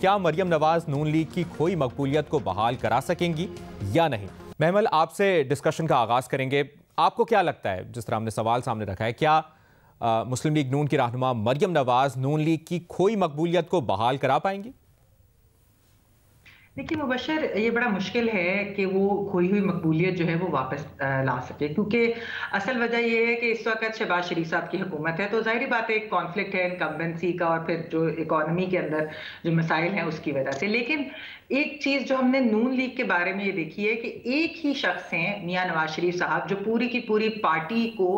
क्या मरियम नवाज नून लीग की खोई मकबूलियत को बहाल करा सकेंगी या नहीं? महमल, आपसे डिस्कशन का आगाज करेंगे। आपको क्या लगता है, जिस तरह हमने सवाल सामने रखा है, क्या मुस्लिम लीग नून की रहनुमा मरियम नवाज नून लीग की खोई मकबूलियत को बहाल करा पाएंगी? देखिए मुबशर, ये बड़ा मुश्किल है कि वो खोई हुई मकबूलियत जो है वो वापस ला सके, क्योंकि असल वजह ये है कि इस वक्त शहबाज शरीफ साहब की हुकूमत है, तो जाहिर बात है एक कॉन्फ्लिक्ट है इनकम्बेंसी का और फिर जो इकॉनमी के अंदर जो मसाइल हैं उसकी वजह से। लेकिन एक चीज़ जो हमने नून लीग के बारे में ये देखी है कि एक ही शख्स हैं मियाँ नवाज शरीफ साहब जो पूरी की पूरी पार्टी को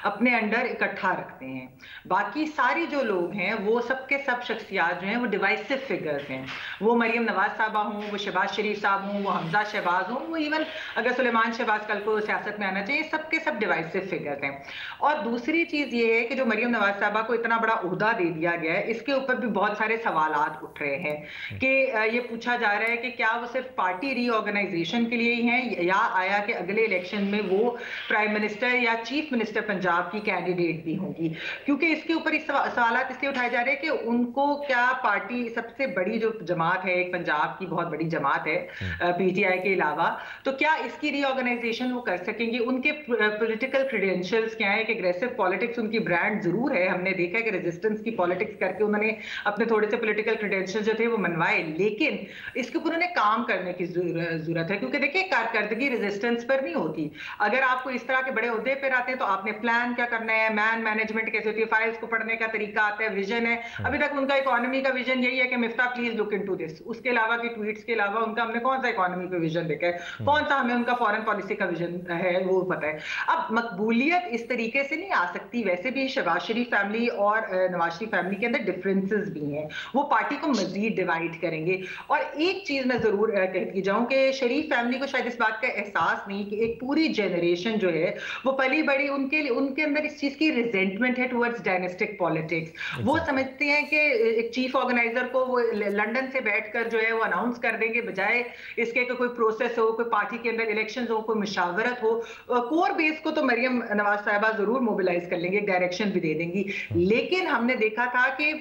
अपने अंडर इकट्ठा रखते हैं। बाकी सारी जो लोग हैं वो सबके सब शख्सियात जो हैं वो डिवाइसिव फिगर्स हैं। वो मरियम नवाज साहबा हों, वो शहबाज शरीफ साहब हों, वो हमजा शहबाज हों, वो इवन अगर सुलेमान शहबाज कल को सियासत में आना चाहिए, सबके सब डिवाइसिव फिगर्स हैं। और दूसरी चीज़ ये है कि जो मरियम नवाज साहबा को इतना बड़ा ओहदा दे दिया गया है, इसके ऊपर भी बहुत सारे सवालात उठ रहे हैं कि ये पूछा जा रहा है कि क्या वो सिर्फ पार्टी रीऑर्गेनाइजेशन के लिए ही हैं या आया कि अगले इलेक्शन में वो प्राइम मिनिस्टर या चीफ मिनिस्टर पंजाब की कैंडिडेट भी होंगी। क्योंकि इसके ऊपर इस सवालात इसलिए उठाए जा रहे हैं कि उनको क्या पार्टी सबसे बड़ी जो जमात है, एक पंजाब की बहुत बड़ी जमात है पीटीआई के अलावा, तो क्या इसकी रीऑर्गेनाइजेशन वो कर सकेंगे? उनके पॉलिटिकल क्रेडेंशियल्स क्या है? कि एग्रेसिव पॉलिटिक्स उनकी ब्रांड जरूर है, हमने देखा है कि रेजिस्टेंस की पॉलिटिक्स करके उन्होंने अपने थोड़े से पॉलिटिकल क्रेडेंशियल जो थे वो मनवाए, लेकिन इसके ऊपर उन्हें काम करने की जरूरत है। क्योंकि देखिए कारकर्दगी रेजिस्टेंस पर नहीं होती। अगर आपको इस तरह के बड़े ओहदे पर आते हैं तो आपने प्लान क्या करना है, मैन मैनेजमेंट कैसे होती है, फाइल्स को पढ़ने का तरीका आता है, विजन है। अभी तक उनका इकोनॉमी का विजन यही है कि Miftah please look into this. उसके अलावा की ट्वीट्स के अलावा उनका हमने कौन सा इकोनॉमी का विजन देखा है, कौन सा हमें उनका फॉरेन पॉलिसी का विजन है वो पता है। अब मकबूलियत इस तरीके से नहीं आ सकती। वैसे भी शहबाज शरीफ फैमिली और नवाज शरीफ फैमिली के अंदर डिफरेंसेस भी हैं, वो पार्टी को मजीद डिवाइड करेंगे। और एक चीज मैं जरूर कहती जाऊं कि शरीफ फैमिली को शायद इस बात का एहसास नहीं कि एक पूरी जनरेशन जो है वो पली बड़ी उनके अंदर इस चीज की रिजेंटमेंट है टुवर्ड्स डायनेस्टिक पॉलिटिक्स। वो समझते हैं कि एक चीफ ऑर्गेनाइजर को वो लंदन से बैठकर जो है वो अनाउंस कर देंगे, बजाय इसके कि कोई प्रोसेस हो, कोई पार्टी के अंदर इलेक्शंस हो, कोई मुशावरत हो। कोर बेस को तो मरियम नवाज साहिबा जरूर मोबिलाइज कर लेंगे, डायरेक्शन भी दे देंगी। लेकिन हमने देखा था कि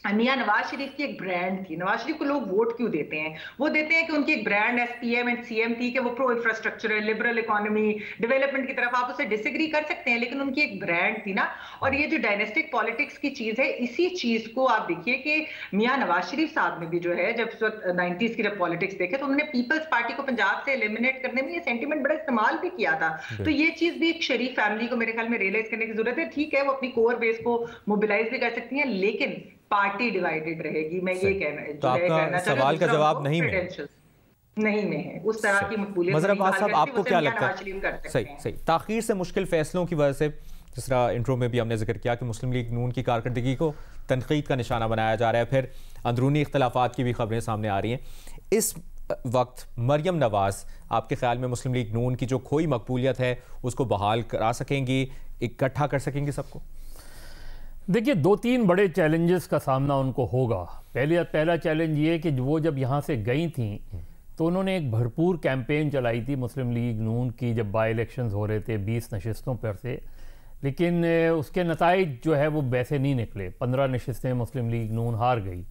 मियां नवाज शरीफ की एक ब्रांड थी। नवाज शरीफ को लोग वोट क्यों देते हैं? वो देते हैं कि उनकी एक ब्रांड एसपीएम एंड सीएम थी कि वो pro infrastructure, liberal economy, development की तरफ आप उसे डिसएग्री कर सकते हैं, लेकिन उनकी एक ब्रांड थी ना। और ये जो डायनेस्टिक पॉलिटिक्स की चीज है, इसी चीज को आप देखिए कि मियां नवाज शरीफ साहब ने भी जो है जब 90s की जब पॉलिटिक्स देखे तो उन्होंने पीपल्स पार्टी को पंजाब से एलिमिनेट करने में ये सेंटिमेंट बड़ा इस्तेमाल भी किया था। तो ये चीज भी एक शरीफ फैमिली को मेरे ख्याल में रियलाइज करने की जरूरत है। ठीक है, वो अपनी कोर बेस को मोबिलाइज भी कर सकती है, लेकिन पार्टी डिवाइडेड रहेगी। मैं ये तो आपका सवाल का जवाब नहीं में है उस तरह की मकबूलियत। मजहर अब्बास साहब, आपको क्या लगता है? सही ताखीर से मुश्किल फैसलों की वजह से, जिस तरह इंट्रो में भी हमने जिक्र किया कि मुस्लिम लीग नून की कारकर्दगी को तनकीद का निशाना बनाया जा रहा है, फिर अंदरूनी इख्तलाफात की भी खबरें सामने आ रही हैं। इस वक्त मरियम नवाज आपके ख्याल में मुस्लिम लीग नून की जो खोई मकबूलियत है उसको बहाल करा सकेंगी, इकट्ठा कर सकेंगी सबको? देखिए, दो तीन बड़े चैलेंजेस का सामना उनको होगा। पहला चैलेंज ये कि वो जब यहाँ से गई थी तो उन्होंने एक भरपूर कैंपेन चलाई थी मुस्लिम लीग नून की, जब बाई इलेक्शंस हो रहे थे 20 नशिस्तों पर से, लेकिन उसके नताइज जो है वो वैसे नहीं निकले। 15 नशिस्तें मुस्लिम लीग नून हार गई।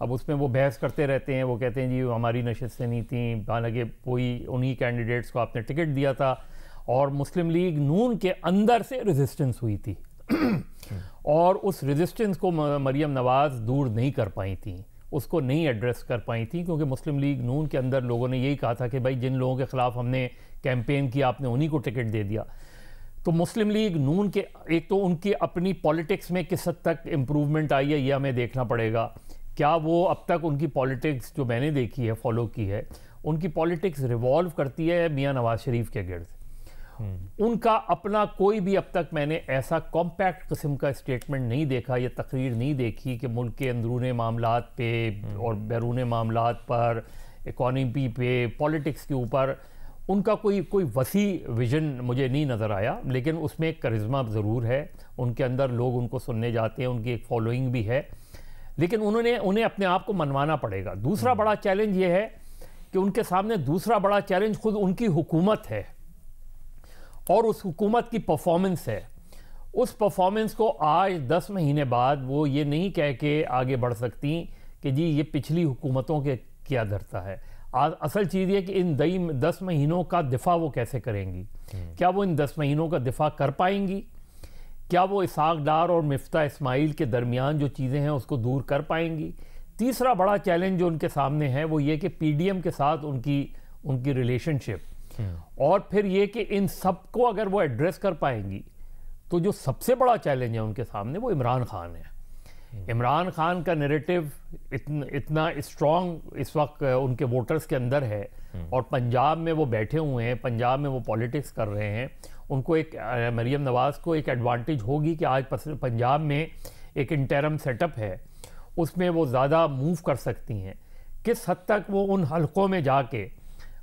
अब उसमें वो बहस करते रहते हैं, वो कहते हैं जी हमारी नशिस्तें नहीं थी, हालांकि कोई उन्हीं कैंडिडेट्स को आपने टिकट दिया था। और मुस्लिम लीग नून के अंदर से रेजिस्टेंस हुई थी और उस रेजिस्टेंस को मरियम नवाज दूर नहीं कर पाई थी, उसको नहीं एड्रेस कर पाई थी, क्योंकि मुस्लिम लीग नून के अंदर लोगों ने यही कहा था कि भाई जिन लोगों के ख़िलाफ़ हमने कैंपेन किया आपने उन्हीं को टिकट दे दिया। तो मुस्लिम लीग नून के एक तो उनकी अपनी पॉलिटिक्स में किस हद तक इम्प्रूवमेंट आई है ये हमें देखना पड़ेगा। क्या वो अब तक उनकी पॉलिटिक्स जो मैंने देखी है, फॉलो की है, उनकी पॉलिटिक्स रिवॉल्व करती है मियाँ नवाज शरीफ के गिर्द। उनका अपना कोई भी अब तक मैंने ऐसा कॉम्पैक्ट किस्म का स्टेटमेंट नहीं देखा, ये तकरीर नहीं देखी कि मुल्क के अंदरूनी मामलात पे और बैरून मामलात पर, इकॉनमी पे, पॉलिटिक्स के ऊपर उनका कोई वसी विजन मुझे नहीं नज़र आया। लेकिन उसमें एक करिश्मा ज़रूर है, उनके अंदर लोग उनको सुनने जाते हैं, उनकी एक फॉलोइंग भी है, लेकिन उन्हें अपने आप को मनवाना पड़ेगा। दूसरा बड़ा चैलेंज ये है कि उनके सामने दूसरा बड़ा चैलेंज खुद उनकी हुकूमत है और उस हुकूमत की परफॉर्मेंस है। उस परफॉर्मेंस को आज 10 महीने बाद वो ये नहीं कह के आगे बढ़ सकती कि जी ये पिछली हुकूमतों के क्या धरता है। असल चीज़ ये कि इन 10 महीनों का दिफा वो कैसे करेंगी, क्या वो इन 10 महीनों का दिफा कर पाएंगी, क्या वो इसहाक डार और मिफ्ता इस्माइल के दरमियान जो चीज़ें हैं उसको दूर कर पाएंगी। तीसरा बड़ा चैलेंज जो उनके सामने है वो ये कि पीडीएम के साथ उनकी रिलेशनशिप, और फिर ये कि इन सब को अगर वो एड्रेस कर पाएंगी तो जो सबसे बड़ा चैलेंज है उनके सामने वो इमरान खान है। इमरान खान का नैरेटिव इतना स्ट्रॉन्ग इस वक्त उनके वोटर्स के अंदर है, और पंजाब में वो बैठे हुए हैं, पंजाब में वो पॉलिटिक्स कर रहे हैं। उनको एक मरियम नवाज़ को एक एडवांटेज होगी कि आज पंजाब में एक इंटरम सेटअप है, उसमें वो ज़्यादा मूव कर सकती हैं। किस हद तक वो उन हलकों में जाके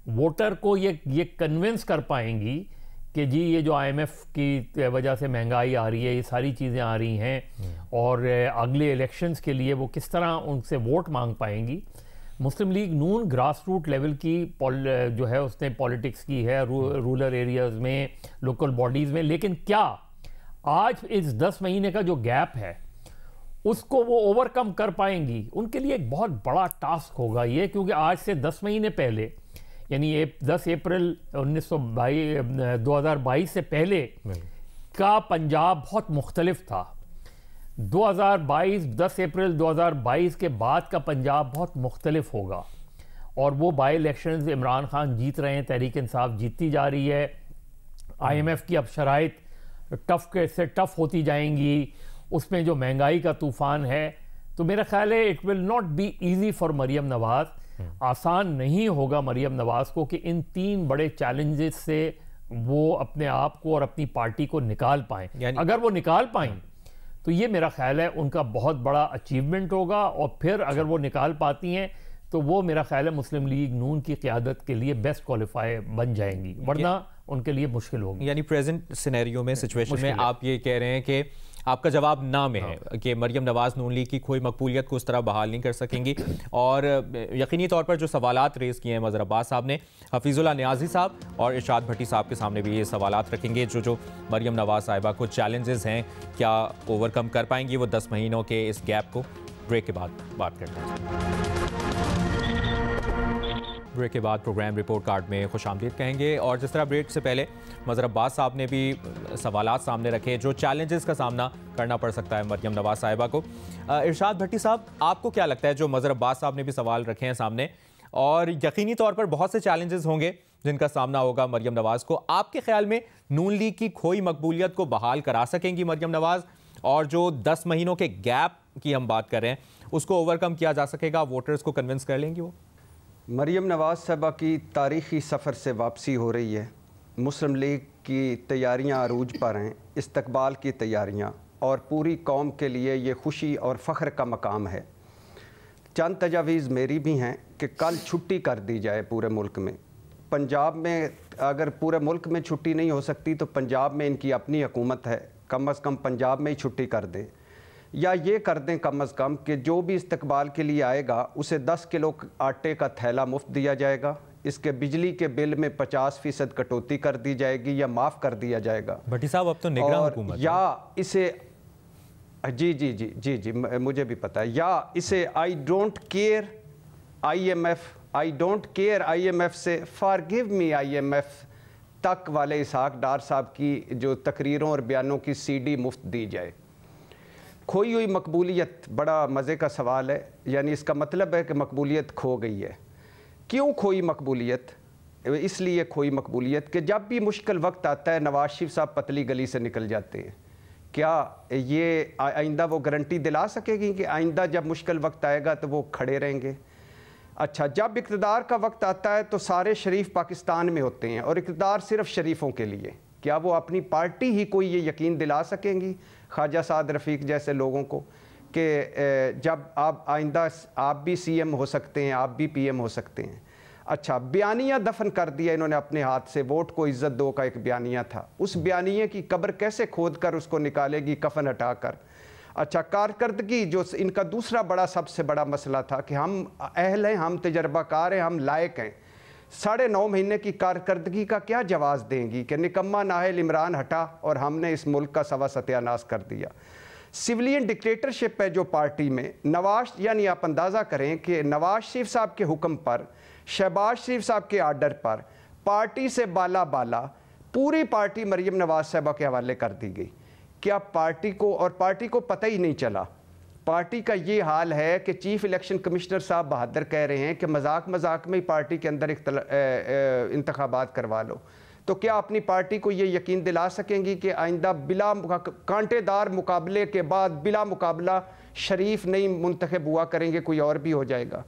वोटर को ये कन्विंस कर पाएंगी कि जी ये जो IMF की वजह से महंगाई आ रही है, ये सारी चीज़ें आ रही हैं, और अगले इलेक्शंस के लिए वो किस तरह उनसे वोट मांग पाएंगी। मुस्लिम लीग नून ग्रास रूट लेवल की जो है उसने पॉलिटिक्स की है रूरल एरियाज़ में, लोकल बॉडीज़ में, लेकिन क्या आज इस 10 महीने का जो गैप है उसको वो ओवरकम कर पाएंगी? उनके लिए एक बहुत बड़ा टास्क होगा ये, क्योंकि आज से 10 महीने पहले, यानी 10 अप्रैल 2022 से पहले का पंजाब बहुत मुख्तलिफ था। 10 अप्रैल 2022 के बाद का पंजाब बहुत मुख्तलिफ होगा, और वो बाई इलेक्शंस इमरान खान जीत रहे हैं, तहरीक इंसाफ जीतती जा रही है, IMF की अब शराइत से टफ होती जाएंगी, उसमें जो महंगाई का तूफान है, तो मेरा ख्याल है it will not be easy for Maryam Nawaz. आसान नहीं होगा मरियम नवाज़ को कि इन 3 बड़े चैलेंजेस से वो अपने आप को और अपनी पार्टी को निकाल पाएं। अगर वो निकाल पाएं तो ये मेरा ख्याल है उनका बहुत बड़ा अचीवमेंट होगा, और फिर अगर वो निकाल पाती हैं तो वो मेरा ख्याल है मुस्लिम लीग नून की क़यादत के लिए बेस्ट क्वालिफाई बन जाएंगी, वरना उनके लिए मुश्किल होगी। यानी प्रेजेंट सिनेरियो में, सिचुएशन में आप ये कह रहे हैं कि आपका जवाब ना में है कि मरियम नवाज़ नून लीग की कोई मकबूलियत को उस तरह बहाल नहीं कर सकेंगी। और यकीनी तौर पर जो सवालात रेज़ किए हैं मज़हर अब्बास साहब ने, हफीज़ुल्लाह नियाज़ी साहब और इरशाद भट्टी साहब के सामने भी ये सवालात रखेंगे। जो मरियम नवाज़ साहिबा को चैलेंजेस हैं, क्या ओवरकम कर पाएंगी वो 10 महीनों के इस गैप को? ब्रेक के बाद बात करते हैं। ब्रेक के बाद प्रोग्राम रिपोर्ट कार्ड में खुशामदीद कहेंगे, और जिस तरह ब्रेक से पहले मज़हर अब्बास साहब ने भी सवालात सामने रखे जो चैलेंजेस का सामना करना पड़ सकता है मरियम नवाज़ साहिबा को। इरशाद भट्टी साहब, आपको क्या लगता है, जो मज़हर अब्बास साहब ने भी सवाल रखे हैं सामने, और यकीनी तौर पर बहुत से चैलेंजेस होंगे जिनका सामना होगा मरियम नवाज़ को, आपके ख्याल में नून लीग की खोई मकबूलियत को बहाल करा सकेंगी मरियम नवाज़? और जो 10 महीनों के गैप की हम बात कर रहे हैं उसको ओवरकम किया जा सकेगा? वोटर्स को कन्विंस कर लेंगी वो? मरियम नवाज़ साहबा की तारीख़ी सफ़र से वापसी हो रही है, मुस्लिम लीग की तैयारियां अरूज पर हैं, इस्तकबाल की तैयारियां, और पूरी कौम के लिए ये खुशी और फ़ख्र का मकाम है। चंद तजावीज़ मेरी भी हैं कि कल छुट्टी कर दी जाए पूरे मुल्क में। पंजाब में अगर पूरे मुल्क में छुट्टी नहीं हो सकती तो पंजाब में इनकी अपनी हुकूमत है, कम अज़ कम पंजाब में ही छुट्टी कर दें, या ये कर दें कम अज़ कम कि जो भी इस्तकबाल के लिए आएगा उसे 10 किलो आटे का थैला मुफ्त दिया जाएगा, इसके बिजली के बिल में 50% कटौती कर दी जाएगी या माफ़ कर दिया जाएगा। भट्टी साहब, अब तो निगरान हुकूमत या इसे जी मुझे भी पता है, या इसे आई डोंट केयर IMF से फॉरगिव मी IMF तक वाले इसहाक डार साहब की जो तकरीरों और बयानों की CD मुफ्त दी जाए। खोई हुई मकबूलियत बड़ा मज़े का सवाल है, यानी इसका मतलब है कि मकबूलियत खो गई है। क्यों खोई मकबूलियत? इसलिए खोई मकबूलियत कि जब भी मुश्किल वक्त आता है नवाज शरीफ साहब पतली गली से निकल जाते हैं। क्या ये आइंदा वो गारंटी दिला सकेगी कि आइंदा जब मुश्किल वक्त आएगा तो वो खड़े रहेंगे? अच्छा, जब इक़्तिदार का वक्त आता है तो सारे शरीफ पाकिस्तान में होते हैं और इक़्तिदार सिर्फ शरीफों के लिए। क्या वो अपनी पार्टी ही कोई ये यकीन दिला सकेंगी ख्वाजा साद रफ़ीक जैसे लोगों को कि जब आप आइंदा आप भी CM हो सकते हैं, आप भी PM हो सकते हैं? अच्छा, बयानिया दफन कर दिया इन्होंने अपने हाथ से, वोट को इज्जत दो का एक बयानिया था, उस बयानिए की कब्र कैसे खोद कर उसको निकालेगी कफन हटाकर? अच्छा, कारकर्दगी जो इनका दूसरा बड़ा सबसे बड़ा मसला था कि हम अहल हैं, हम तजर्बाकार हैं, हम लायक हैं। 9.5 महीने की कारकर्दगी का क्या जवाब देंगी कि निकम्मा नाहल इमरान हटा और हमने इस मुल्क का सवा सत्यानाश कर दिया। सिविलियन डिक्टेटरशिप है जो पार्टी में। नवाज, यानी आप अंदाज़ा करें कि नवाज शरीफ साहब के हुक्म पर, शहबाज शरीफ साहब के आर्डर पर पार्टी से बाला बाला पूरी पार्टी मरीम नवाज साहबा के हवाले कर दी गई। क्या पार्टी को पता ही नहीं चला? पार्टी का ये हाल है कि चीफ इलेक्शन कमिश्नर साहब बहादुर कह रहे हैं कि मजाक मजाक में ही पार्टी के अंदर इंतखाबात करवा लो। तो क्या अपनी पार्टी को ये यकीन दिला सकेंगी कि आइंदा बिला कांटेदार मुकाबले के बाद बिला मुकाबला शरीफ नहीं मुंतखब हुआ करेंगे, कोई और भी हो जाएगा?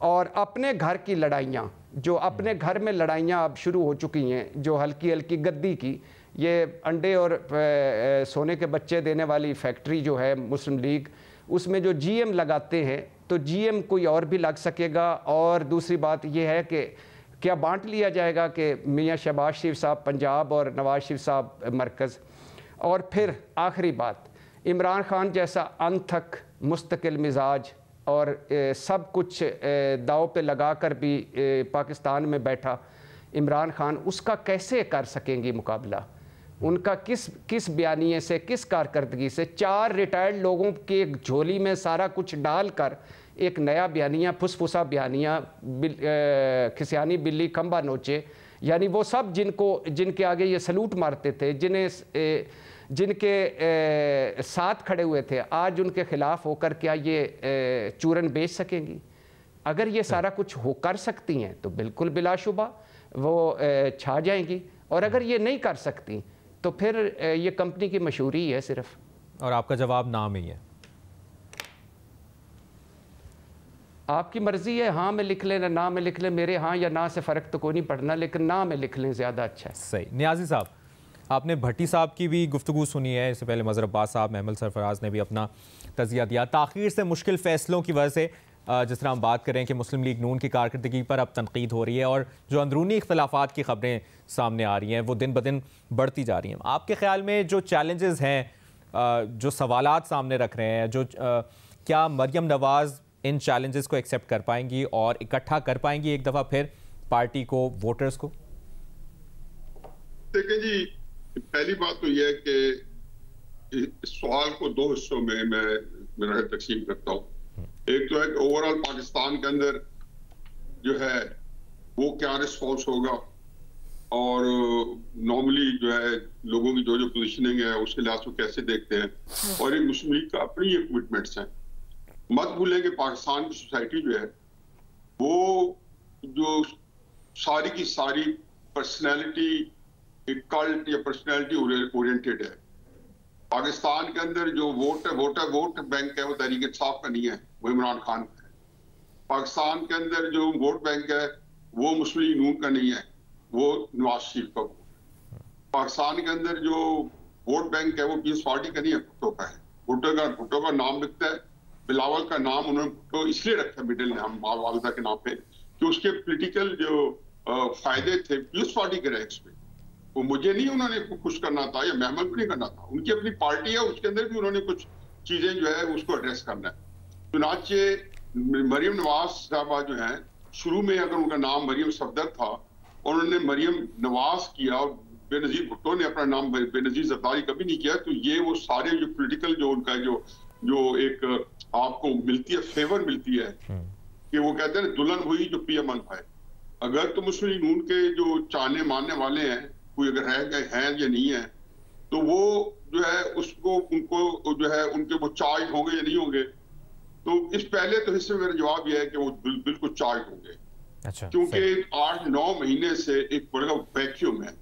और अपने घर की लड़ाइयाँ, जो अपने घर में लड़ाइयाँ अब शुरू हो चुकी हैं, जो हल्की हल्की गद्दी की, ये अंडे और सोने के बच्चे देने वाली फैक्ट्री जो है मुस्लिम लीग, उसमें जो जीएम लगाते हैं तो जीएम कोई और भी लग सकेगा। और दूसरी बात यह है कि क्या बांट लिया जाएगा कि मियाँ शहबाज शरीफ साहब पंजाब और नवाज शरीफ साहब मरकज़। और फिर आखिरी बात, इमरान खान जैसा अनथक मुस्तकिल मिजाज और सब कुछ दाव पे लगा कर भी पाकिस्तान में बैठा इमरान खान, उसका कैसे कर सकेंगी मुकाबला? उनका किस बयानिए से, किस कारकर्दगी से 4 रिटायर्ड लोगों के एक झोली में सारा कुछ डालकर एक नया बयानिया, फुसफुसा बयानिया, खिसियानी बिल्ली खंबा नोचे, यानी वो सब जिनके आगे ये सलूट मारते थे, जिनके साथ खड़े हुए थे, आज उनके खिलाफ होकर क्या ये चूरन बेच सकेंगी? अगर ये सारा कुछ हो कर सकती हैं तो बिल्कुल बिलाशुबा वो छा जाएंगी, और अगर ये नहीं कर सकती तो फिर ये कंपनी की मशहूरी है सिर्फ। और आपका जवाब ना में ही है? आपकी मर्जी है, हाँ में लिख लें ना में लिख लें, मेरे हाँ या ना से फ़र्क तो कोई नहीं पड़ना, लेकिन ना में लिख लें ज़्यादा अच्छा है। सही। नियाज़ी साहब, आपने भट्टी साहब की भी गुफ्तगू सुनी है, इससे पहले मज़हर अब्बास साहब, महमल सरफराज ने भी अपना तज़िया दिया। ताख़ीर से मुश्किल फ़ैसलों की वजह से जिस तरह हम बात करें कि मुस्लिम लीग नून की कारकर्दगी पर अब तनकीद हो रही है और जो अंदरूनी इख्तलाफात की ख़बरें सामने आ रही हैं वो दिन ब दिन बढ़ती जा रही हैं। आपके ख़्याल में जो चैलेंजेस हैं, जो सवालात सामने रख रहे हैं, क्या मरियम नवाज़ इन चैलेंजेस को एक्सेप्ट कर पाएंगी और इकट्ठा कर पाएंगी एक दफ़ा फिर पार्टी को, वोटर्स को? देखिए जी, पहली बात तो यह है कि इस सवाल को 2 हिस्सों में मैं मेरा तकसीम करता हूँ। एक तो है कि ओवरऑल पाकिस्तान के अंदर जो है वो क्या रिस्पॉन्स होगा, और नॉर्मली जो है लोगों की जो पोजीशनिंग है उसके लिहाज से कैसे देखते हैं, और एक मुस्लिम लीग का अपनी ये कमिटमेंट्स हैं। मत भूलें कि पाकिस्तान की सोसाइटी जो है वो जो सारी की सारी पर्सनैलिटी कल्ट या पर्सनैलिटी ओरिएंटेड है। पाकिस्तान के अंदर जो वोट बैंक है वो तहरीक इंसाफ का नहीं है, वो इमरान खान का है। पाकिस्तान के अंदर जो वोट बैंक है वो मुस्लिम लीग नून का नहीं है, वो नवाज शरीफ का वोट है। पाकिस्तान के अंदर जो वोट बैंक है वो पीस पार्टी का नहीं है, भुट्टो का है। भुट्टो का नाम लिखता है, बिलावल का नाम उन्होंने भुट्टो इसलिए रखा है मिडिल नाम वालदा के नाम पे कि उसके पोलिटिकल जो फायदे थे पीस पार्टी के रैंक्स में, वो मुझे नहीं उन्होंने खुश करना था या महमल को नहीं करना था। उनकी अपनी पार्टी है, उसके अंदर भी उन्होंने कुछ चीजें जो है उसको एड्रेस करना है। चुनाचे मरियम नवाज साहबा जो है, शुरू में अगर उनका नाम मरियम सफदर था और उन्होंने मरियम नवाज किया और बेनजीर भुट्टो ने अपना नाम बेनजीर जरदारी कभी नहीं किया, तो ये वो सारे जो पोलिटिकल जो उनका जो एक आपको मिलती है, फेवर मिलती है कि वो कहते हैं दुल्हन हुई जो पिया मन पाए। अगर तो मुस्लिम लीग नून के जो चाहने मानने वाले हैं कोई अगर है या नहीं है, तो वो जो है उसको उनको जो है उनके वो चार्ज होंगे या नहीं होंगे। तो इस पहले तो हिस्से में मेरा जवाब यह है कि वो बिल्कुल चार्ज होंगे। अच्छा, क्योंकि 8-9 महीने से एक बड़ा वैक्यूम है।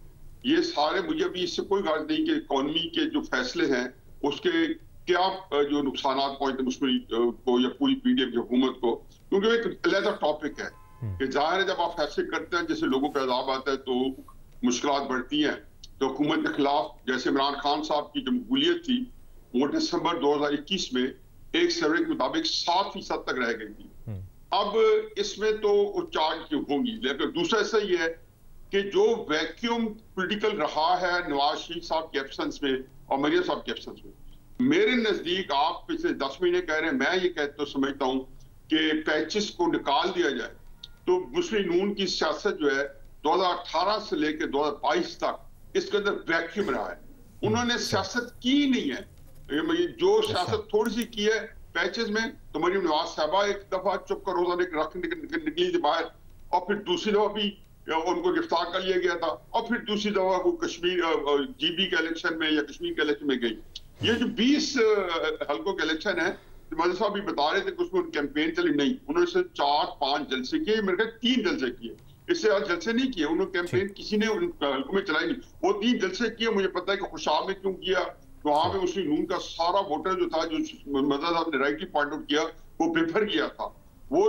ये सारे, मुझे अभी इससे कोई गाज नहीं कि इकोनॉमी के जो फैसले हैं उसके क्या जो नुकसान पहुंचते मुस्लिम को या पूरी पीडीएम की हुकूमत को, क्योंकि एक अलग टॉपिक है कि जाहिर है जब आप फैसले करते हैं जैसे लोगों पे अजाब आता है तो मुश्किलात बढ़ती हैं। तो हुकूमत के खिलाफ जैसे इमरान खान साहब की जो मकबूलियत थी वो दिसंबर 2021 में एक सर्वे के मुताबिक 7% तक रह गई थी। अब इसमें तो चार्ज होंगी, लेकिन दूसरा ऐसा ही है कि जो वैक्यूम पॉलिटिकल रहा है नवाज शरीफ साहब के एब्सेंस में और मरियम साहब के एब्सेंस में, मेरे नजदीक आप पिछले 10 महीने कह रहे हैं, मैं ये कहता समझता हूं कि पैचेस को निकाल दिया जाए तो मुस्लिम नून की सियासत जो है 2018 से लेकर 2022 तक इसके अंदर वैक्यूम रहा है। उन्होंने सियासत की नहीं है, जो सियासत थोड़ी सी की है पैचेस में, तो मरीम नवाज साहबा एक दफा चुप कर रोजा रख निकली थी बाहर, और फिर दूसरी दफा भी उनको गिरफ्तार कर लिया गया था, और फिर दूसरी दफा वो कश्मीर GB के इलेक्शन में या कश्मीर के इलेक्शन में गई। ये जो 20 हल्कों के इलेक्शन है, मदर साहब भी बता रहे थे कि उसमें कैंपेन चली, नहीं, उन्होंने सिर्फ 4-5 जलसे किए, मेरे ख्याल 3 जलसे किए, इससे ज्यादा जलसे नहीं किए उन्होंने। कैंपेन किसी ने हल्कों में चलाई नहीं, वो 3 जलसे किए। मुझे पता है कि खुशाब में क्यों किया, तो वहां पे मुस्लिम नून का सारा वोटर जो था, जो मदर साहब ने राइटली पॉइंट आउट किया, वो प्रेफर किया था। वो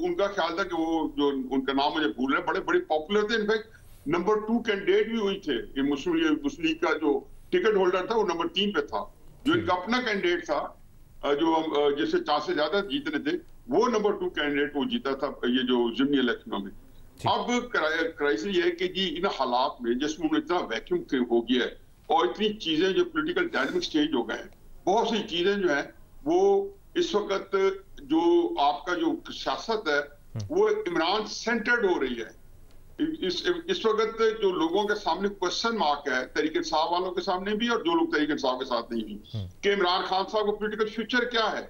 उनका ख्याल था कि वो जो उनका नाम मुझे भूल रहे, बड़े बड़े पॉपुलर थे, इनफैक्ट नंबर 2 कैंडिडेट भी हुई थे। ये मुस्लिम लीग का जो टिकट होल्डर था वो नंबर 3 पे था। जो इनका अपना कैंडिडेट था, जो जिससे 4 से ज्यादा जीतने थे, वो नंबर 2 कैंडिडेट वो जीता था ये जो जिमनी इलेक्शनों में। अब क्राइसिस ये है कि जी इन हालात में जिसमें इतना वैक्यूम हो गया है और इतनी चीजें जो पॉलिटिकल डायनामिक्स चेंज हो गए हैं, बहुत सी चीजें जो है वो इस वक्त जो आपका जो सियासत है वो इमरान सेंटर्ड हो रही है। इस वक्त जो लोगों के सामने क्वेश्चन मार्क है, तहरीक इंसाफ वालों के सामने भी और जो लोग तहरीक इंसाफ के साथ नहीं भी, कि इमरान खान साहब का पॉलिटिकल फ्यूचर क्या है।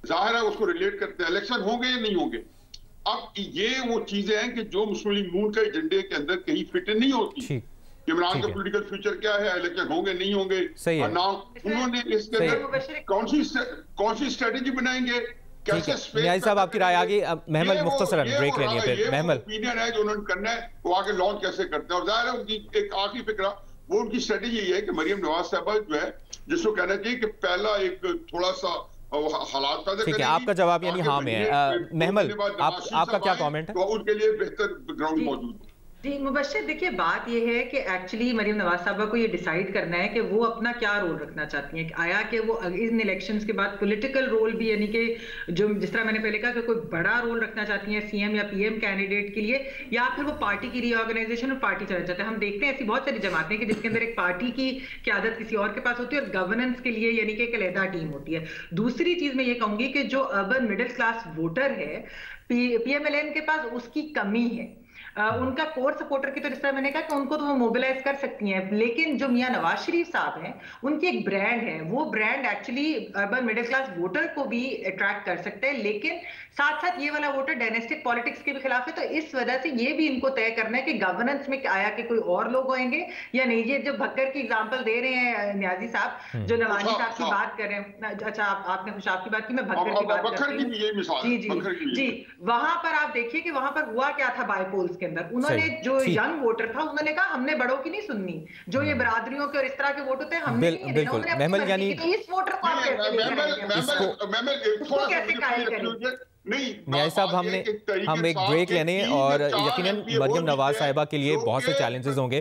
जाहिर है उसको रिलेट करते हैं, इलेक्शन होंगे या नहीं होंगे। अब ये वो चीजें हैं कि जो मुस्लिम लीग नून के एजेंडे के अंदर कहीं फिट नहीं होती। इमरान का पॉलिटिकल फ्यूचर क्या है, इलेक्शन होंगे नहीं होंगे, और ना उन्होंने इसके अंदर कौन सी स्ट्रेटेजी बनाएंगे, कैसे। नियाज़ी साहब आपकी राय आगे, महमल मुख्तसरन ब्रेक लेनी है फिर। महमल ओपिनियन है जो उन्होंने करना है, वो आगे लॉन्च कैसे करते हैं। और जाहिर है उनकी एक आखिरी फिक्रा, वो उनकी स्ट्रेटेजी यही है कि मरियम नवाज साहबा जो है, जिसको कहना चाहिए कि पहला एक थोड़ा सा हालात पैदा ठीक है, आपका जवाब यानी हाँ में है। महमल आपका क्या कमेंट है? तो उनके लिए बेहतर ग्राउंड मौजूद है। जी मुबश्शिर, देखिए बात यह है कि एक्चुअली मरीम नवाज साहबा को ये डिसाइड करना है कि वो अपना क्या रोल रखना चाहती हैं। आया कि वो इन इलेक्शंस के बाद पॉलिटिकल रोल भी, यानी कि जो जिस तरह मैंने पहले कहा कि कोई बड़ा रोल रखना चाहती हैं CM या PM कैंडिडेट के लिए, या फिर वो पार्टी की रीऑर्गेनाइजेशन और पार्टी चलाना चाहते हैं। हम देखते हैं ऐसी बहुत सारी जमातें कि जिसके अंदर एक पार्टी की क़यादत किसी और के पास होती है और गवर्नेंस के लिए यानी कि एक अलहदा टीम होती है। दूसरी चीज मैं ये कहूंगी कि जो अर्बन मिडिल क्लास वोटर है PMLN के पास, उसकी कमी है। उनका कोर सपोर्टर की तो जिस तरह मैंने कहा कि उनको तो वो मोबिलाइज कर सकती हैं, लेकिन जो मियां नवाज शरीफ साहब हैं उनकी एक ब्रांड है, वो brand actually urban middle class voter को भी अट्रैक्ट कर सकते हैं, लेकिन साथ साथ ये वाला वोटर डायनेस्टिक पॉलिटिक्स के भी खिलाफ है। तो इस वजह से ये भी इनको तय करना है कि गवर्नेंस में आया कि कोई और लोग होंगे या नहीं। ये जो भक्कर की एग्जांपल दे रहे हैं नियाजी साहब, जो नवाजी साहब की बात कर रहे हैं, अच्छा आपने खुशाब की बात की, मैं भक्कर की बात कर रही हूँ। जी वहां पर आप देखिए कि वहां पर हुआ क्या था बायपोल्स के अंदर। उन्होंने जो यंग वोटर था उन्होंने कहा हमने बड़ों की नहीं सुननी, जो ये बरादरियों के और इस तरह के वोट होते हैं हमने नहीं देना। उन्होंने यानी इस वोटर को आप कैसे कायल करेंगे? नियाज़ी साहब हम एक ब्रेक लेने, और यकीनन मरियम नवाज साहिबा के लिए बहुत से चैलेंजेस होंगे।